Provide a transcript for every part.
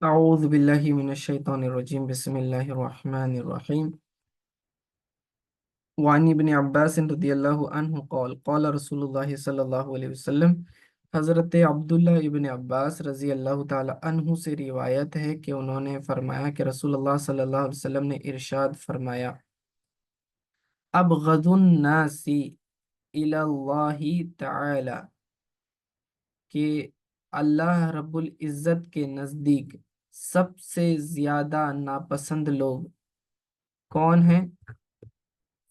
أعوذ بالله من الشيطان الرجيم بسم الله الرحمن الرحيم وعن ابن عباس رضی اللہ عنہ قال قال رسول اللہ صلی اللہ علیہ وسلم۔ حضرت عبداللہ ابن عباس رضی اللہ تعالی عنہ سے روایت ہے کہ انہوں نے فرمایا کہ رسول اللہ صلی اللہ علیہ وسلم نے ارشاد فرمایا، ابغض الناس الی اللہ تعالی، کہ اللہ رب العزت کے نزدیک سب سے زیادہ ناپسند لوگ کون ہیں؟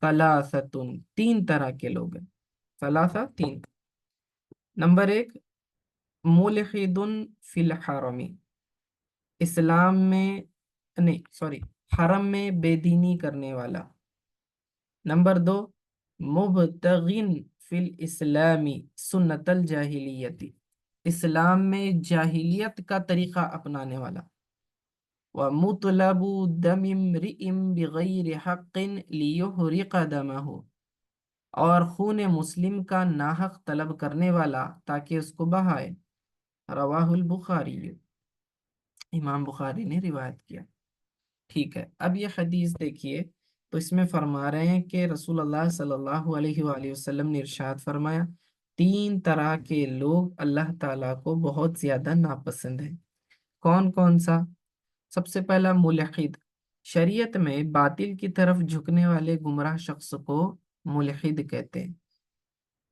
ثلاثتن، تین طرح کے لوگ ہیں۔ ثلاثہ، تین۔ نمبر ایک، ملحد فی الحرم، اسلام میں نہیں سوری حرم میں بے دینی کرنے والا۔ نمبر دو، مبتغن فی الاسلام سنت الجاہلیتی، اسلام میں جاہلیت کا طریقہ اپنانے والا۔ وَمُطْلَبُ دَمِ امْرِئٍ بِغَيْرِ حَقٍّ لِيُحْرِقَ دَمَهُ، اور خون مسلم کا ناحق طلب کرنے والا تاکہ اس کو بہائے۔ رواہ البخاری، امام بخاری نے روایت کیا۔ ٹھیک ہے، اب یہ حدیث دیکھیے تو اس میں فرما رہے ہیں کہ رسول اللہ صلی اللہ علیہ وآلہ وسلم نے ارشاد فرمایا، تین طرح کے لوگ اللہ تعالیٰ کو بہت زیادہ ناپسند ہیں۔ کون کون سا؟ سب سے پہلا ملحد، شریعت میں باطل کی طرف جھکنے والے گمراہ شخص کو ملحد کہتے ہیں۔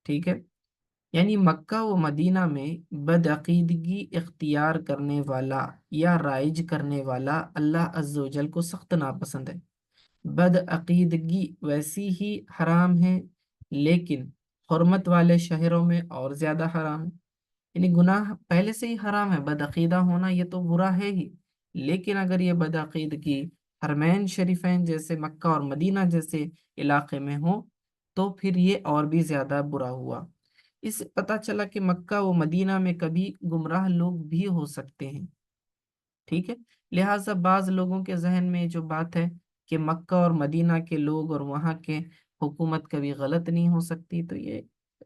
ٹھیک ہے، یعنی مکہ و مدینہ میں بدعقیدگی اختیار کرنے والا یا رائج کرنے والا اللہ عز و جل کو سخت ناپسند ہے۔ بدعقیدگی ویسی ہی حرام ہے، لیکن حرمت والے شہروں میں اور زیادہ حرام ہے۔ یعنی گناہ پہلے سے ہی حرام ہے، بدعقیدہ ہونا یہ تو برا ہے ہی، لیکن اگر یہ بدعقیدگی حرمین شریفین جیسے مکہ اور مدینہ جیسے علاقے میں ہو تو پھر یہ اور بھی زیادہ برا ہوا۔ اس سے پتہ چلا کہ مکہ و مدینہ میں کبھی گمراہ لوگ بھی ہو سکتے ہیں۔ ٹھیک ہے، لہٰذا بعض لوگوں کے ذہن میں جو بات ہے کہ مکہ اور مدینہ کے لوگ اور وہاں کے حکومت کبھی غلط نہیں ہو سکتی، تو یہ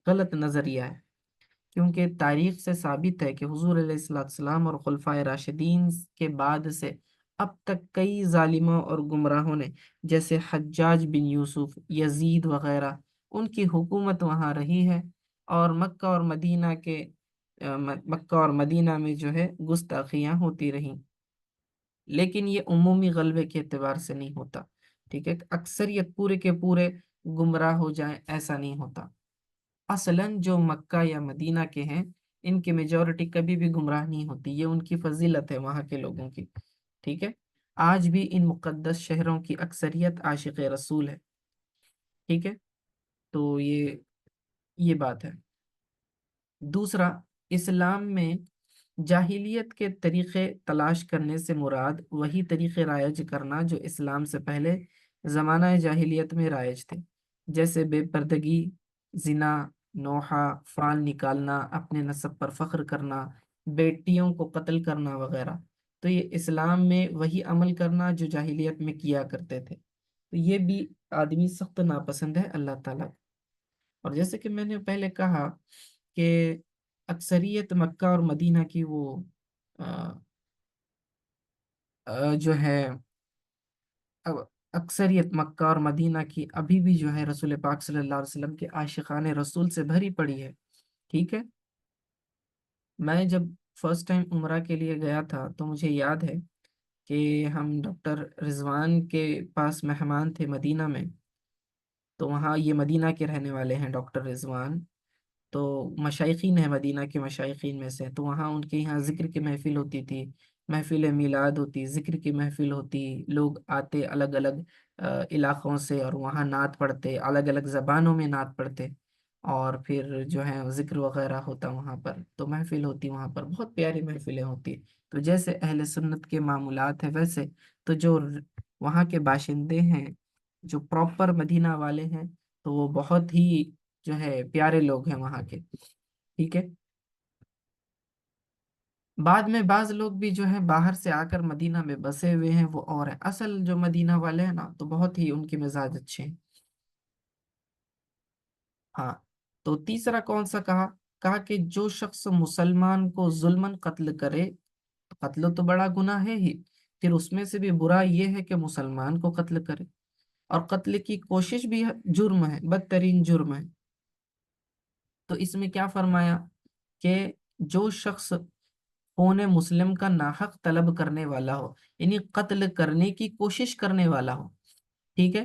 غلط نظریہ ہے، کیونکہ تاریخ سے ثابت ہے کہ حضور علیہ السلام اور خلفائے راشدین کے بعد سے اب تک کئی ظالموں اور گمراہوں نے، جیسے حجاج بن یوسف، یزید وغیرہ، ان کی حکومت وہاں رہی ہے، اور مکہ اور مدینہ میں جو ہے گستاخیاں ہوتی رہیں، لیکن یہ عمومی غلبے کے اعتبار سے نہیں ہوتا۔ ٹھیک ہے، اکثریت پورے کے پورے گمراہ ہو جائیں ایسا نہیں ہوتا۔ اصلاً جو مکہ یا مدینہ کے ہیں ان کی میجورٹی کبھی بھی گمراہ نہیں ہوتی، یہ ان کی فضیلت ہے وہاں کے لوگوں کی۔ ٹھیک ہے، آج بھی ان مقدس شہروں کی اکثریت عاشق رسول ہے۔ ٹھیک ہے، تو یہ بات ہے۔ دوسرا، اسلام میں جاہلیت کے طریقے تلاش کرنے سے مراد وہی طریقے رائج کرنا جو اسلام سے پہلے زمانہ جاہلیت میں رائج تھے، جیسے بے پردگی، زنا، نوحہ، فال نکالنا، اپنے نسب پر فخر کرنا، بیٹیوں کو قتل کرنا وغیرہ۔ تو یہ اسلام میں وہی عمل کرنا جو جاہلیت میں کیا کرتے تھے، تو یہ بھی آدمی سخت ناپسند ہے اللہ تعالیٰ کو۔ اور جیسے کہ میں نے پہلے کہا کہ اکثریت مکہ اور مدینہ کی وہ جو ہے اب اکثریت مکہ اور مدینہ کی ابھی بھی جو ہے رسول پاک صلی اللہ علیہ وسلم کے عاشقان رسول سے بھری پڑی ہے۔ ٹھیک ہے، میں جب فرسٹ ٹائم عمرہ کے لیے گیا تھا تو مجھے یاد ہے کہ ہم ڈاکٹر رضوان کے پاس مہمان تھے مدینہ میں، تو وہاں یہ مدینہ کے رہنے والے ہیں ڈاکٹر رضوان، تو مشائقین ہیں مدینہ کے مشائقین میں سے، تو وہاں ان کے یہاں ذکر کی محفل ہوتی تھی، محفل میلاد ہوتی، ذکر کی محفل ہوتی، لوگ آتے الگ الگ علاقوں سے اور وہاں نعت پڑھتے، الگ الگ زبانوں میں نعت پڑھتے، اور پھر جو ہے ذکر وغیرہ ہوتا وہاں پر، تو محفل ہوتی وہاں پر، بہت پیاری محفلیں ہوتی۔ تو جیسے اہل سنت کے معمولات ہیں ویسے تو جو وہاں کے باشندے ہیں، جو پراپر مدینہ والے ہیں، تو وہ بہت ہی جو ہے پیارے لوگ ہیں وہاں کے۔ ٹھیک ہے، بعد میں بعض لوگ بھی جو ہے باہر سے آ کر مدینہ میں بسے ہوئے ہیں، وہ اور ہیں، اصل جو مدینہ والے ہیں نا تو بہت ہی ان کے مزاج اچھے ہیں۔ ہاں، تو تیسرا کون سا کہا؟ کہا کہ جو شخص مسلمان کو ظلمن قتل کرے قتل تو بڑا گناہ ہے ہی، پھر اس میں سے بھی برا یہ ہے کہ مسلمان کو قتل کرے، اور قتل کی کوشش بھی جرم ہے، بدترین جرم ہے۔ تو اس میں کیا فرمایا کہ جو شخص خون مسلم کا ناحق طلب کرنے والا ہو، یعنی قتل کرنے کی کوشش کرنے والا ہو، ٹھیک ہے،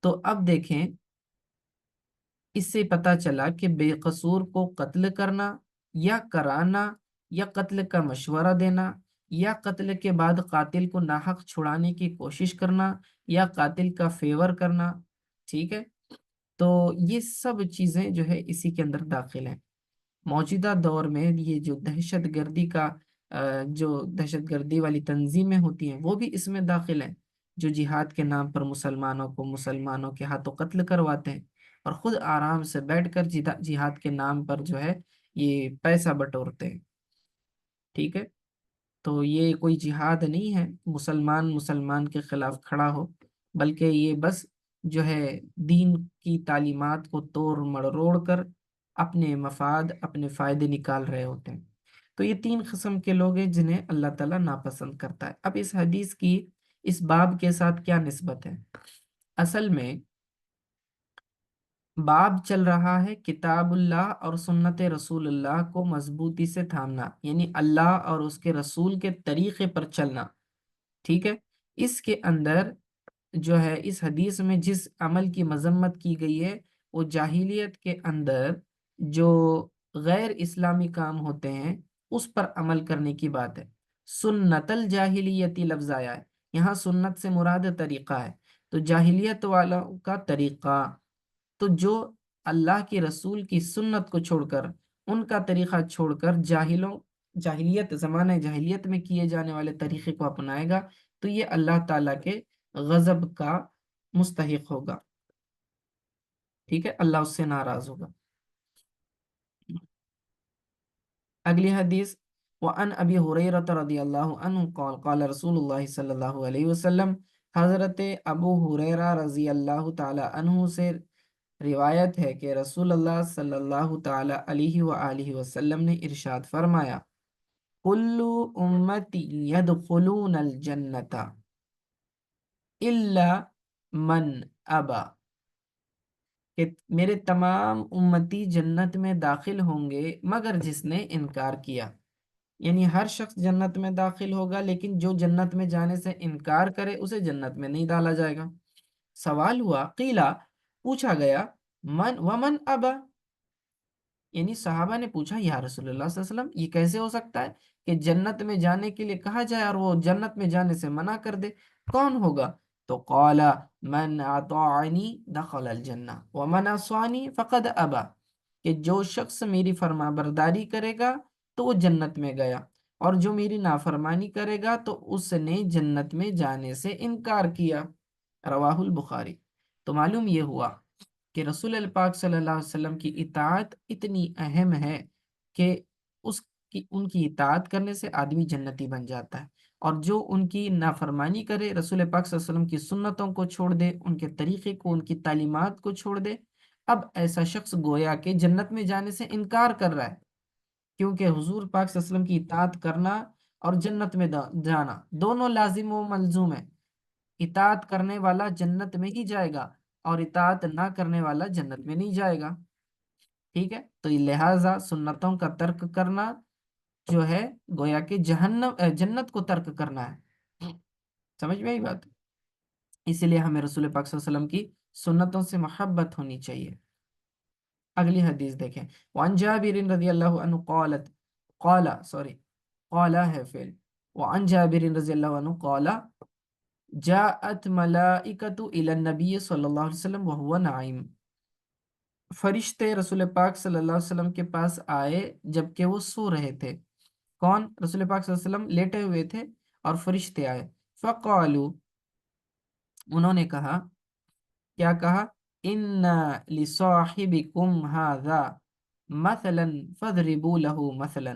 تو اب دیکھیں اس سے پتہ چلا کہ بے قصور کو قتل کرنا یا کرانا یا قتل کا مشورہ دینا یا قتل کے بعد قاتل کو ناحق چھڑانے کی کوشش کرنا یا قاتل کا فیور کرنا، ٹھیک ہے، تو یہ سب چیزیں جو ہے اسی کے اندر داخل ہیں۔ موجودہ دور میں یہ جو دہشت گردی کا جو دہشت گردی والی تنظیمیں ہوتی ہیں وہ بھی اس میں داخل ہیں، جو جہاد کے نام پر مسلمانوں کو مسلمانوں کے ہاتھوں قتل کرواتے ہیں، اور خود آرام سے بیٹھ کر جہاد کے نام پر جو ہے یہ پیسہ بٹورتے ہیں، ٹھیک ہے۔ تو یہ کوئی جہاد نہیں ہے مسلمان مسلمان کے خلاف کھڑا ہو، بلکہ یہ بس جو ہے دین کی تعلیمات کو توڑ مڑوڑ کر اپنے مفاد اپنے فائدے نکال رہے ہوتے ہیں۔ تو یہ تین قسم کے لوگ ہیں جنہیں اللہ تعالیٰ ناپسند کرتا ہے۔ اب اس حدیث کی اس باب کے ساتھ کیا نسبت ہے؟ اصل میں باب چل رہا ہے کتاب اللہ اور سنت رسول اللہ کو مضبوطی سے تھامنا، یعنی اللہ اور اس کے رسول کے طریقے پر چلنا، ٹھیک ہے۔ اس کے اندر جو ہے اس حدیث میں جس عمل کی مذمت کی گئی ہے وہ جاہلیت کے اندر جو غیر اسلامی کام ہوتے ہیں اس پر عمل کرنے کی بات ہے۔ سنت الجاہلیتی لفظ آیا ہے یہاں، سنت سے مراد طریقہ ہے، تو جاہلیت والوں کا طریقہ، تو جو اللہ کے رسول کی سنت کو چھوڑ کر ان کا طریقہ چھوڑ کر زمانہ جاہلیت میں کیے جانے والے طریقے کو اپنائے گا تو یہ اللہ تعالیٰ کے غضب کا مستحق ہوگا، ٹھیک ہے، اللہ اس سے ناراض ہوگا۔ اگلی حدیث، وعن ابی ہریرہ رضی اللہ عنہ قال قال رسول اللہ صلی اللہ علیہ وسلم، حضرت ابو ہریرہ رضی اللہ تعالی عنہ سے روایت ہے کہ رسول اللہ صلی اللہ تعالی علیہ وآلہ وسلم نے ارشاد فرمایا، کل امتی یدخلون الجنت الا من ابا، کہ میرے تمام امتی جنت میں داخل ہوں گے مگر جس نے انکار کیا، یعنی ہر شخص جنت میں داخل ہوگا لیکن جو جنت میں جانے سے انکار کرے اسے جنت میں نہیں ڈالا جائے گا۔ سوال ہوا، قیلا، پوچھا گیا، من ومن ابا، یعنی صحابہ نے پوچھا یا رسول اللہ صلی اللہ علیہ وسلم یہ کیسے ہو سکتا ہے کہ جنت میں جانے کے لیے کہا جائے اور وہ جنت میں جانے سے منع کر دے، کون ہوگا؟ تو قال من اطاعنی دخل الجنہ ومن عصانی فقد ابا، کہ جو شخص میری فرما برداری کرے گا تو وہ جنت میں گیا، اور جو میری نافرمانی کرے گا تو اس نے جنت میں جانے سے انکار کیا۔ رواہ البخاری۔ تو معلوم یہ ہوا کہ رسول اللہ پاک صلی اللہ علیہ وسلم کی اطاعت اتنی اہم ہے کہ ان کی اطاعت کرنے سے آدمی جنتی بن جاتا ہے، اور جو ان کی نافرمانی کرے، رسول پاک صلی اللہ علیہ وسلم کی سنتوں کو چھوڑ دے، ان کے طریقے کو، ان کی تعلیمات کو چھوڑ دے، اب ایسا شخص گویا کہ جنت میں جانے سے انکار کر رہا ہے، کیونکہ حضور پاک صلی اللہ علیہ وسلم کی اطاعت کرنا اور جنت میں جانا دونوں لازم و ملزوم ہیں۔ اطاعت کرنے والا جنت میں ہی جائے گا اور اطاعت نہ کرنے والا جنت میں نہیں جائے گا، ٹھیک ہے۔ تو لہٰذا سنتوں کا ترک کرنا جو ہے گویا کہ جنت کو ترک کرنا ہے، سمجھ میں آئی بات؟ اسی لیے ہمیں رسول پاک صلی اللہ علیہ وسلم کی سنتوں سے محبت ہونی چاہیے۔ اگلی حدیث دیکھیں، وعن جابر رضی اللہ عنہ قال ہے فعل، وعن جابر رضی اللہ عنہ قال جاءت ملائکۃ الی النبی صلی اللہ علیہ وسلم وهو نائم، فرشتے رسول پاک صلی اللہ علیہ وسلم کے پاس آئے جبکہ وہ سو رہے تھے۔ کون؟ رسول پاک صلی اللہ علیہ وسلم لیٹے ہوئے تھے اور فرشتے آئے، فقالوا، انہوں نے کہا، کیا کہا؟ ان لصاحبکم ھذا مثلا فاضربوا له مثلا،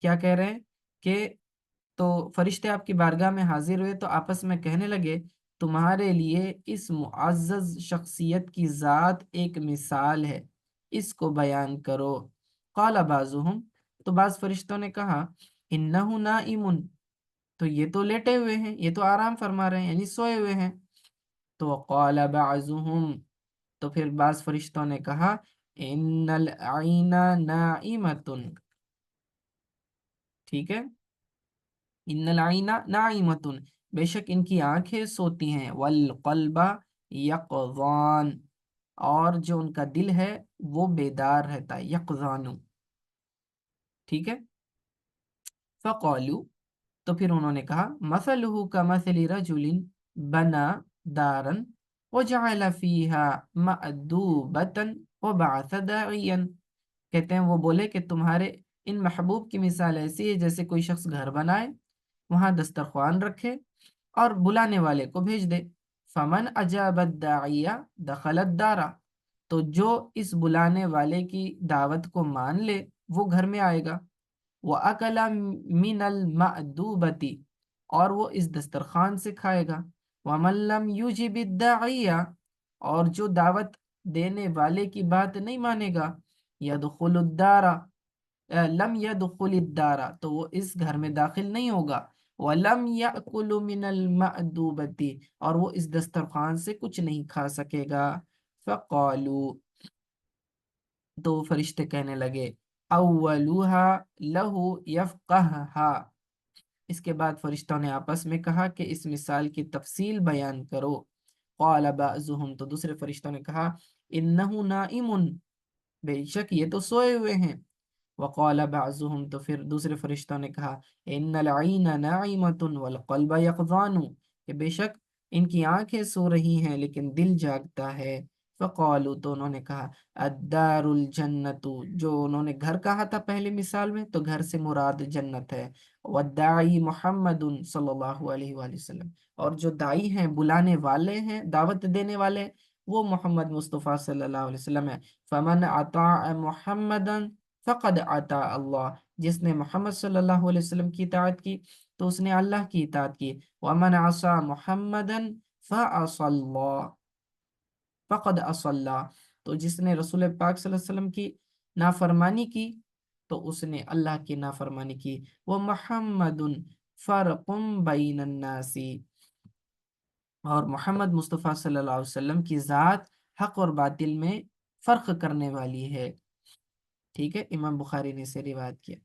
کیا کہہ رہے ہیں کہ تو فرشتے آپ کی بارگاہ میں حاضر ہوئے تو آپس میں کہنے لگے، تمہارے لیے اس معزز شخصیت کی ذات ایک مثال ہے، اس کو بیان کرو۔ قال بعضهم، تو بعض فرشتوں نے کہا انہو نائمن، تو یہ تو لیٹے ہوئے ہیں، یہ تو آرام فرما رہے ہیں، یعنی سوئے ہوئے ہیں۔ تو قال بعضهم، تو پھر بعض فرشتوں نے کہا ان العین نائمۃ، ٹھیک ہے، ان العین نائمۃ، بے شک ان کی آنکھیں سوتی ہیں، والقلب یقظان، اور جو ان کا دل ہے وہ بیدار رہتا ہے، یقظان، ٹھیک ہے۔ فقالو، تو پھر انہوں نے کہا مثلہ کمثل رجل بنا دارا وجعل فیها مأدوبة وبعث داعیا، کہتے ہیں وہ بولے کہ تمہارے ان محبوب کی مثال ایسی ہے جیسے کوئی شخص گھر بنائے، وہاں دسترخوان رکھے اور بلانے والے کو بھیج دے۔ فمن اجاب الداعی دخل الدار، تو جو اس بلانے والے کی دعوت کو مان لے وہ گھر میں آئے گا۔ وَأَكَلَ مِنَ الْمَأْدُوبَةِ، اور وہ اس دسترخوان سے کھائے گا۔ وَمَن لَّمْ يُجِبِ الدَّاعِيَ، اور جو دعوت دینے والے کی بات نہیں مانے گا، يَدْخُلُ الدَّارَ، لَمْ يَدْخُلِ الدَّارَ، تو وہ اس گھر میں داخل نہیں ہوگا۔ وَلَمْ يَأْكُلُ مِنَ الْمَأْدُوبَةِ، اور وہ اس دسترخوان سے کچھ نہیں کھا سکے گا۔ فَقَالُوا، تو فرشتے کہنے لگے اولوہا لہو یفقہہا، اس کے بعد فرشتوں نے آپس میں کہا کہ اس مثال کی تفصیل بیان کرو۔ قال بعضهم، تو دوسرے فرشتوں نے کہا انہو نائم، بے شک یہ تو سوئے ہوئے ہیں۔ وقال بعضهم، تو پھر دوسرے فرشتوں نے کہا ان العین ناعمۃ والقلب یقظان، کہ بے شک ان کی آنکھیں سو رہی ہیں لیکن دل جاگتا ہے۔ فقالوا، تو انہوں نے کہا الدار الجنت، جو انہوں نے گھر کہا تھا پہلے مثال میں، تو گھر سے مراد جنت ہے۔ والداعی محمد صلی اللہ علیہ وآلہ وسلم، اور جو دائی ہیں، بلانے والے ہیں، دعوت دینے والے، وہ محمد مصطفیٰ صلی اللہ علیہ وسلم ہے۔ فمن اطاع محمدا فقد اطاع اللہ، جس نے محمد صلی اللہ علیہ وسلم کی اطاعت کی تو اس نے اللہ کی اطاعت کی۔ ومن عصى محمدا فعصى اللہ، فقد عصى اللہ، تو جس نے رسول پاک صلی اللہ علیہ وسلم کی نافرمانی کی تو اس نے اللہ کی نافرمانی کی۔ ومحمد فرق بین الناس، اور محمد مصطفیٰ صلی اللہ علیہ وسلم کی ذات حق اور باطل میں فرق کرنے والی ہے، ٹھیک ہے، امام بخاری نے اسے روایت کیا۔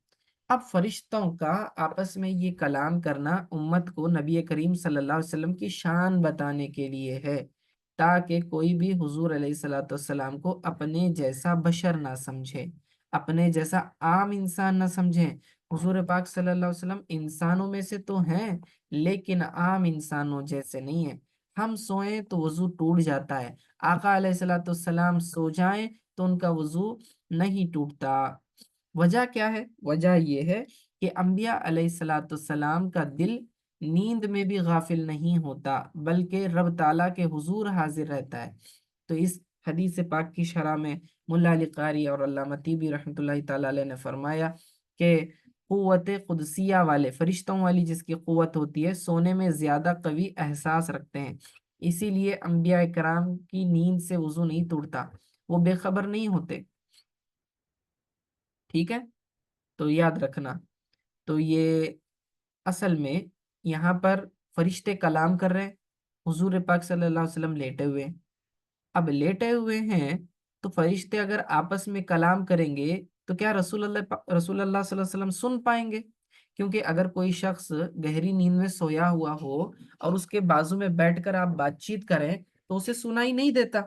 اب فرشتوں کا آپس میں یہ کلام کرنا امت کو نبی کریم صلی اللہ علیہ وسلم کی شان بتانے کے لیے ہے، تاکہ کوئی بھی حضور علیہ الصلوۃ والسلام کو اپنے جیسا بشر نہ سمجھے، اپنے جیسا عام انسان نہ سمجھے۔ حضور پاک صلی اللہ علیہ وسلم انسانوں میں سے تو ہیں لیکن عام انسانوں جیسے نہیں ہیں۔ ہم سوئیں تو وضو ٹوٹ جاتا ہے، آقا علیہ الصلوۃ والسلام سو جائیں تو ان کا وضو نہیں ٹوٹتا۔ وجہ کیا ہے؟ وجہ یہ ہے کہ انبیاء علیہ الصلوۃ والسلام کا دل نیند میں بھی غافل نہیں ہوتا بلکہ رب تعالیٰ کے حضور حاضر رہتا ہے۔ تو اس حدیث پاک کی شرح میں ملا علی قاری اور علامہ طیبی رحمۃ اللہ تعالیٰ علیہ نے فرمایا کہ قوت قدسیہ والے، فرشتوں والی جس کی قوت ہوتی ہے، سونے میں زیادہ قوی احساس رکھتے ہیں، اسی لیے انبیاء کرام کی نیند سے وضو نہیں توڑتا، وہ بے خبر نہیں ہوتے، ٹھیک ہے، تو یاد رکھنا۔ تو یہ اصل میں یہاں پر فرشتے کلام کر رہے ہیں، حضور پاک صلی اللہ علیہ وسلم لیٹے ہوئے ہیں۔ اب لیٹے ہوئے ہیں تو فرشتے اگر آپس میں کلام کریں گے تو کیا رسول اللہ صلی اللہ علیہ وسلم سن پائیں گے؟ کیونکہ اگر کوئی شخص گہری نیند میں سویا ہوا ہو اور اس کے بازو میں بیٹھ کر آپ بات چیت کریں تو اسے سنائی نہیں دیتا،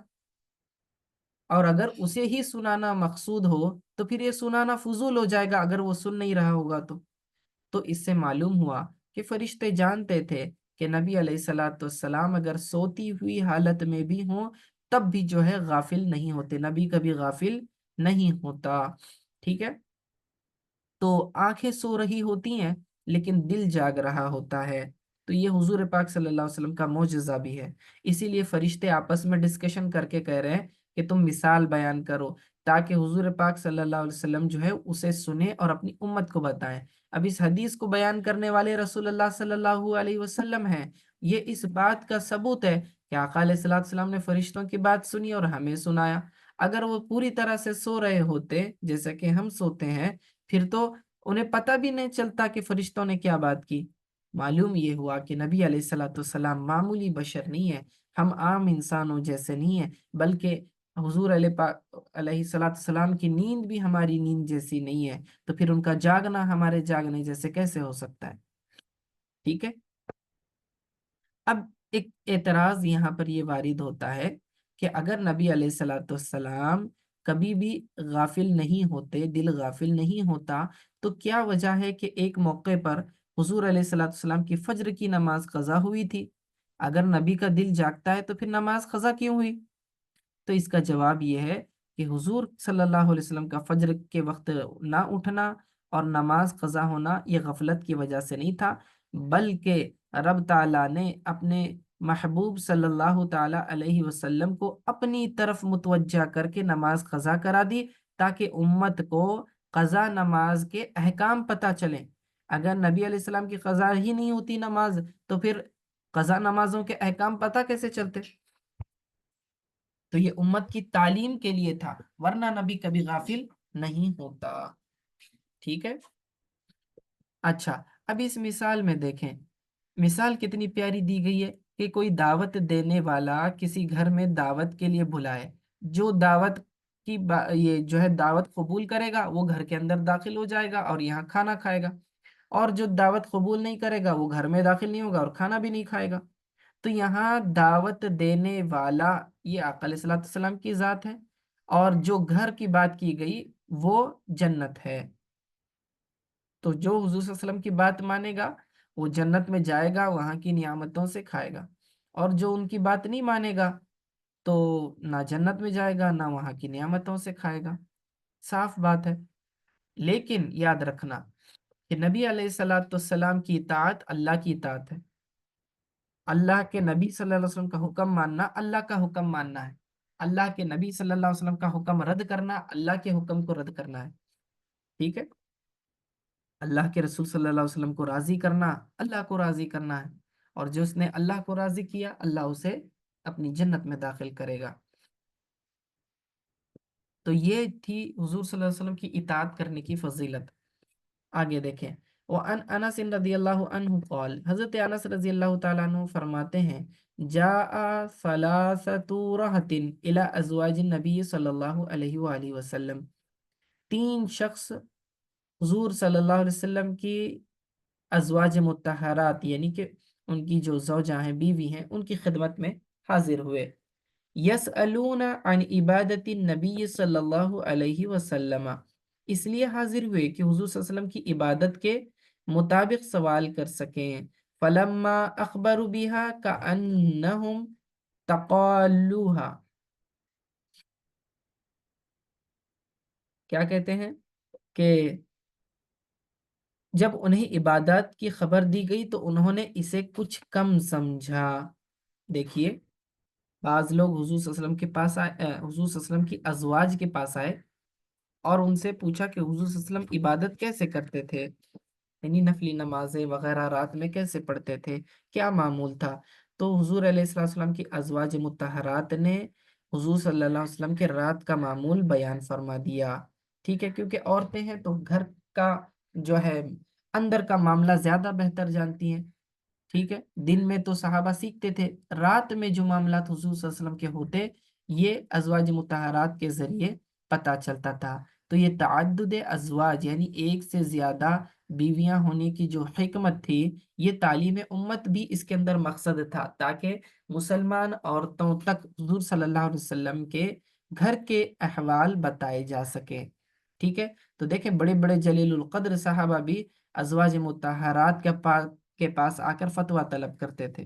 اور اگر اسے ہی سنانا مقصود ہو تو پھر یہ سنانا فضول ہو جائے گا اگر وہ سن نہیں رہا ہوگا تو اس سے معلوم ہوا کہ فرشتے جانتے تھے کہ نبی علیہ الصلوۃ والسلام اگر سوتی ہوئی حالت میں بھی ہوں تب بھی جو ہے غافل نہیں ہوتے، نبی کبھی غافل نہیں ہوتا، ٹھیک ہے۔ تو آنکھیں سو رہی ہوتی ہیں لیکن دل جاگ رہا ہوتا ہے، تو یہ حضور پاک صلی اللہ علیہ وسلم کا معجزہ بھی ہے۔ اسی لیے فرشتے آپس میں ڈسکشن کر کے کہہ رہے ہیں کہ تم مثال بیان کرو تاکہ حضور پاک صلی اللہ علیہ وسلم جو ہے اسے سنیں اور اپنی امت کو بتائیں۔ اب اس حدیث کو بیان کرنے والے رسول اللہ صلی اللہ علیہ وسلم ہیں، یہ اس بات کا ثبوت ہے کہ آقا علیہ الصلوۃ والسلام نے فرشتوں کی بات سنی اور ہمیں سنایا۔ اگر وہ پوری طرح سے سو رہے ہوتے جیسا کہ ہم سوتے ہیں پھر تو انہیں پتہ بھی نہیں چلتا کہ فرشتوں نے کیا بات کی۔ معلوم یہ ہوا کہ نبی علیہ الصلوۃ والسلام معمولی بشر نہیں ہے، ہم عام انسانوں جیسے نہیں ہیں، بلکہ حضور علیہ الصلوۃ والسلام کی نیند بھی ہماری نیند جیسی نہیں ہے، تو پھر ان کا جاگنا ہمارے جاگنے جیسے کیسے ہو سکتا ہے؟ ٹھیک ہے۔ اب ایک اعتراض یہاں پر یہ وارد ہوتا ہے کہ اگر نبی علیہ الصلوۃ والسلام کبھی بھی غافل نہیں ہوتے، دل غافل نہیں ہوتا، تو کیا وجہ ہے کہ ایک موقع پر حضور علیہ الصلوۃ والسلام کی فجر کی نماز قضا ہوئی تھی؟ اگر نبی کا دل جاگتا ہے تو پھر نماز قضا کیوں ہوئی؟ تو اس کا جواب یہ ہے کہ حضور صلی اللہ علیہ وسلم کا فجر کے وقت نہ اٹھنا اور نماز قضا ہونا یہ غفلت کی وجہ سے نہیں تھا، بلکہ رب تعالیٰ نے اپنے محبوب صلی اللہ تعالیٰ علیہ وسلم کو اپنی طرف متوجہ کر کے نماز قضا کرا دی، تاکہ امت کو قضا نماز کے احکام پتہ چلیں۔ اگر نبی علیہ السلام کی قضا ہی نہیں ہوتی نماز، تو پھر قضا نمازوں کے احکام پتہ کیسے چلتے؟ تو یہ امت کی تعلیم کے لیے تھا، ورنہ نبی کبھی غافل نہیں ہوتا۔ ٹھیک ہے۔ اچھا، اب اس مثال میں دیکھیں، مثال کتنی پیاری دی گئی ہے کہ کوئی دعوت دینے والا کسی گھر میں دعوت کے لیے بلائے، جو دعوت یہ جو ہے دعوت قبول کرے گا وہ گھر کے اندر داخل ہو جائے گا اور یہاں کھانا کھائے گا، اور جو دعوت قبول نہیں کرے گا وہ گھر میں داخل نہیں ہوگا اور کھانا بھی نہیں کھائے گا۔ تو یہاں دعوت دینے والا یہ آقا علیہ الصلوۃ والسلام کی ذات ہے، اور جو گھر کی بات کی گئی وہ جنت ہے۔ تو جو حضور صلی اللہ علیہ وسلم کی بات مانے گا وہ جنت میں جائے گا، وہاں کی نعمتوں سے کھائے گا، اور جو ان کی بات نہیں مانے گا تو نہ جنت میں جائے گا نہ وہاں کی نعمتوں سے کھائے گا۔ صاف بات ہے۔ لیکن یاد رکھنا کہ نبی علیہ الصلوۃ والسلام کی اطاعت اللہ کی اطاعت ہے، اللہ کے نبی صلی اللہ علیہ وسلم کا حکم ماننا اللہ کا حکم ماننا ہے، اللہ کے نبی صلی اللہ علیہ وسلم کا حکم رد کرنا اللہ کے حکم کو رد کرنا ہے۔ ٹھیک ہے۔ اللہ کے رسول صلی اللہ علیہ وسلم کو راضی کرنا اللہ کو راضی کرنا ہے، اور جو اس نے اللہ کو راضی کیا اللہ اسے اپنی جنت میں داخل کرے گا۔ تو یہ تھی حضور صلی اللہ علیہ وسلم کی اطاعت کرنے کی فضیلت۔ آگے دیکھیں، وَأَنْ أَنَسٍ رضی اللہ عنہ قال، حضرت انس رضی اللہ تعالیٰ عنہ فرماتے ہیں، جاء ثلاثة رہط الى ازواج النبی صلی اللہ علیہ وآلہ وسلم، تین شخص حضور صلی اللہ علیہ وسلم کی ازواج مطہرات یعنی کہ ان کی جو زوجہ ہیں، بیوی ہیں، ان کی خدمت میں حاضر ہوئے۔ یسألون عن عبادت النبی صلی اللہ علیہ وسلم، اس لیے حاضر ہوئے کہ حضور صلی اللہ علیہ وسلم کی عبادت کے مطابق سوال کر سکیں۔ فلما اخبروا بها کأنہم تقالوها، کیا کہتے ہیں کہ جب انہیں عبادات کی خبر دی گئی تو انہوں نے اسے کچھ کم سمجھا۔ دیکھیے، بعض لوگ حضور صلی اللہ علیہ وسلم کے پاس آئے، حضور صلی اللہ علیہ وسلم کی ازواج کے پاس آئے اور ان سے پوچھا کہ حضور صلی اللہ علیہ وسلم عبادت کیسے کرتے تھے، یعنی نفلی نمازیں وغیرہ رات میں کیسے پڑھتے تھے، کیا معمول تھا؟ تو حضور علیہ الصلوۃ والسلام کی ازواج مطہرات نے حضور صلی اللہ علیہ وسلم کے رات کا معمول بیان فرما دیا۔ ٹھیک ہے، کیونکہ عورتیں ہیں تو گھر کا جو ہے اندر کا معاملہ زیادہ بہتر جانتی ہیں۔ ٹھیک ہے، دن میں تو صحابہ سیکھتے تھے، رات میں جو معاملات حضور صلی اللہ علیہ وسلم کے ہوتے یہ ازواج مطہرات کے ذریعے پتہ چلتا تھا۔ تو یہ تعدد ازواج یعنی ایک سے زیادہ بیویاں ہونے کی جو حکمت تھی، یہ تعلیم امت بھی اس کے اندر مقصد تھا، تاکہ مسلمان عورتوں تک حضور صلی اللہ علیہ وسلم کے گھر کے احوال بتائے جا سکے۔ ٹھیک ہے، تو دیکھیں بڑے بڑے جلیل القدر صحابہ بھی ازواج مطہرات کے پاس آ کر فتویٰ طلب کرتے تھے۔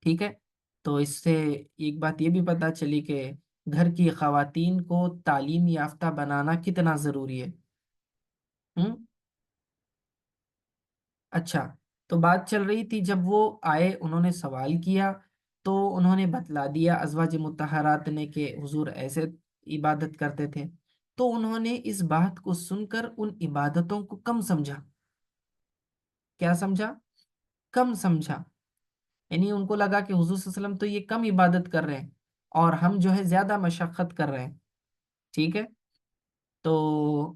ٹھیک ہے، تو اس سے ایک بات یہ بھی پتہ چلی کہ گھر کی خواتین کو تعلیم یافتہ بنانا کتنا ضروری ہے۔ ہم؟ اچھا، تو بات چل رہی تھی جب وہ آئے انہوں نے سوال کیا تو انہوں نے بتلا دیا ازواج مطہرات نے کہ حضور ایسے عبادت کرتے تھے، تو انہوں نے اس بات کو سن کر ان عبادتوں کو کم سمجھا۔ کیا سمجھا؟ کم سمجھا، یعنی ان کو لگا کہ حضور صلی اللہ علیہ وسلم تو یہ کم عبادت کر رہے ہیں اور ہم جو ہے زیادہ مشقت کر رہے ہیں۔ ٹھیک ہے، تو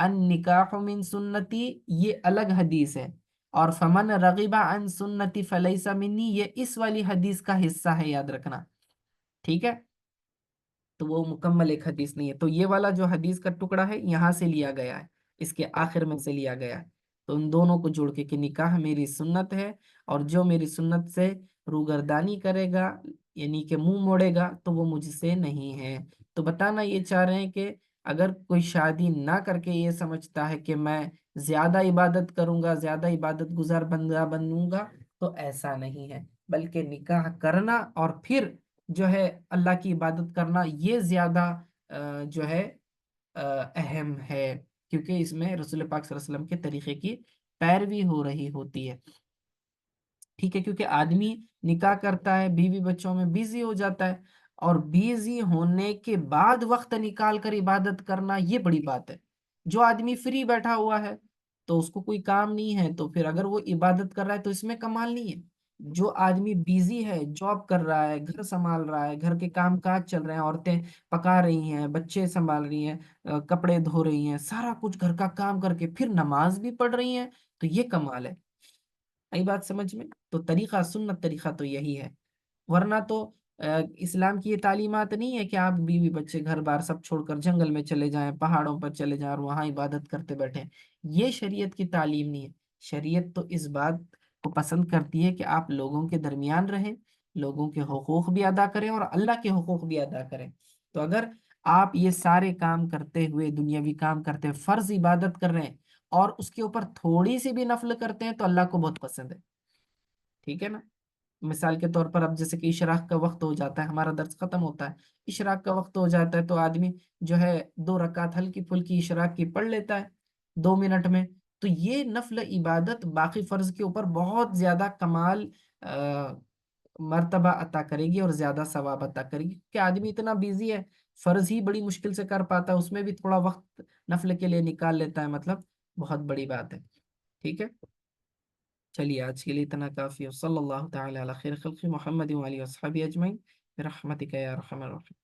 ان نکاح من سنتی یہ الگ حدیث ہے، اور فمن رغب عن سنتی فلیس منی یہ اس والی حدیث کا حصہ ہے، یاد رکھنا، ٹھیک ہے؟ تو وہ مکمل ایک حدیث نہیں ہے، تو یہ والا جو حدیث کا ٹکڑا ہے یہاں سے لیا گیا ہے، اس کے آخر میں سے لیا گیا ہے، تو ان دونوں کو جوڑ کے کہ نکاح میری سنت ہے، اور جو میری سنت سے روگردانی کرے گا یعنی کہ منہ موڑے گا تو وہ مجھ سے نہیں ہے۔ تو بتانا یہ چاہ رہے ہیں کہ اگر کوئی شادی نہ کر کے یہ سمجھتا ہے کہ میں زیادہ عبادت کروں گا، زیادہ عبادت گزار بندہ بنوں گا، تو ایسا نہیں ہے، بلکہ نکاح کرنا اور پھر جو ہے اللہ کی عبادت کرنا یہ زیادہ جو ہے اہم ہے، کیونکہ اس میں رسول پاک صلی اللہ علیہ وسلم کے طریقے کی پیروی ہو رہی ہوتی ہے، ٹھیک ہے؟ کیونکہ آدمی نکاح کرتا ہے، بیوی بچوں میں بیزی ہو جاتا ہے، اور بیزی ہونے کے بعد وقت نکال کر عبادت کرنا یہ بڑی بات ہے۔ جو آدمی فری بیٹھا ہوا ہے تو اس کو کوئی کام نہیں ہے، تو پھر اگر وہ عبادت کر رہا ہے تو اس میں کمال نہیں ہے۔ جو آدمی بیزی ہے، جاب کر رہا ہے، گھر سنبھال رہا ہے، گھر کے کام کاج چل رہے ہیں، عورتیں پکا رہی ہیں، بچے سنبھال رہی ہیں، کپڑے دھو رہی ہیں، سارا کچھ گھر کا کام کر کے پھر نماز بھی پڑھ رہی ہیں، تو یہ کمال ہے۔ آئی بات سمجھ میں؟ تو طریقہ سنت طریقہ تو یہی ہے، ورنہ تو اسلام کی یہ تعلیمات نہیں ہے کہ آپ بیوی بچے گھر بار سب چھوڑ کر جنگل میں چلے جائیں، پہاڑوں پر چلے جائیں اور وہاں عبادت کرتے بیٹھیں۔ یہ شریعت کی تعلیم نہیں ہے۔ شریعت تو اس بات کو پسند کرتی ہے کہ آپ لوگوں کے درمیان رہیں، لوگوں کے حقوق بھی ادا کریں اور اللہ کے حقوق بھی ادا کریں۔ تو اگر آپ یہ سارے کام کرتے ہوئے، دنیاوی کام کرتے ہوئے فرض عبادت کر رہے ہیں اور اس کے اوپر تھوڑی سی بھی نفل کرتے ہیں تو اللہ کو بہت پسند ہے، ٹھیک ہے نا؟ مثال کے طور پر اب جیسے کہ اشراق کا وقت ہو جاتا ہے، ہمارا درس ختم ہوتا ہے، اشراق کا وقت ہو جاتا ہے تو آدمی جو ہے 2 رکعت ہلکی پھلکی اشراق کی پڑھ لیتا ہے 2 منٹ میں، تو یہ نفل عبادت باقی فرض کے اوپر بہت زیادہ کمال مرتبہ عطا کرے گی اور زیادہ ثواب عطا کرے گی، کہ آدمی اتنا بیزی ہے، فرض ہی بڑی مشکل سے کر پاتا ہے، اس میں بھی تھوڑا وقت نفل کے لیے نکال لیتا ہے، مطلب بہت بڑی بات ہے، ٹھیک ہے؟ چلیے آج کے لیے اتنا کافی ہے، صلی اللہ تعالی علی خیر خلق محمد و علیہ وصحبہ اجمعین برحمتک یا ارحم الراحمین۔